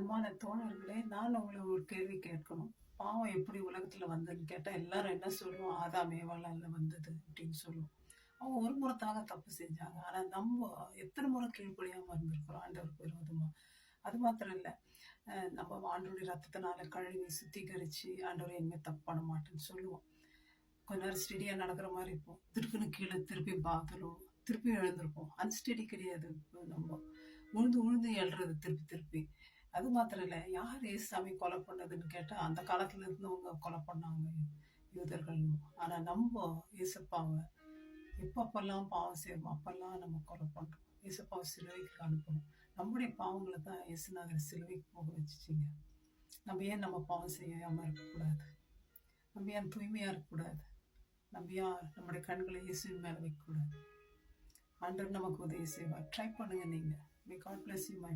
அன்பான தோழர்களே, நான் உங்கள ஒரு கேள்வி கேட்கணும். பாவம் எப்படி உலகத்துல வந்ததுன்னு கேட்டா, எல்லாரும் என்ன சொல்லுவோம்? ஆதாம் ஏவாளால வந்தது அப்படின்னு சொல்லுவோம். அவங்க ஒரு முறை தாங்க தப்பு செஞ்சாங்க. ஆனா நம்ம எத்தன முறை கீழ்ப்படியாம இருந்திருக்கிறோம் ஆண்டவருக்கு விரோதமா. அது மாத்திரம் இல்ல. நம்ம ஆண்டவருடைய ரத்தத்தினால கழுவி சுத்திகரிச்சு, ஆண்டவரே இனிமே தப்பு பண்ண மாட்டேன்னு சொல்லுவோம். கொஞ்ச நேரம் ஸ்டெடியா நடக்கிற மாரி இருக்கும். திருக்குன்னு கீழ திருப்பி பார்த்துருவோம். திருப்பி எழுந்திருப்போம். அன்ஸ்டெடி கிடையாது. நம்ம உழுந்து உழுந்து எழ்றது திருப்பி திருப்பி. அது மாத்திரம் இல்ல. யார் ஏசாமி கொலை பண்ணதுன்னு கேட்டா, அந்த காலத்துல இருந்தவங்க கொலை பண்ணாங்க யூதர்கள். ஆனா நம்ப ஏசப்பாவ எப்பப்பலாம் பாவம் செய்வோமோ, அப்பல்லாம் நம்ம கொலை பண்றோம். ஏசப்பாவ சிலுவைக்கு அனுப்பணும். நம்முடைய பாவங்கள தான் இயேசுநாதர் சிலுவைக்கு போக வச்சுச்சுங்க. நம்ம ஏன் நம்ம பாவம் செய்யாம இருக்கக்கூடாது? நம்ம ஏன் தூய்மையா இருக்கக்கூடாது? நம்ம ஏன் நம்முடைய கண்களை இயேசுவின் மேல வைக்கக்கூடாது? ஆண்டவர் நமக்கு உதவி செய்வார். ட்ரை பண்ணுங்க நீங்க. May God bless you my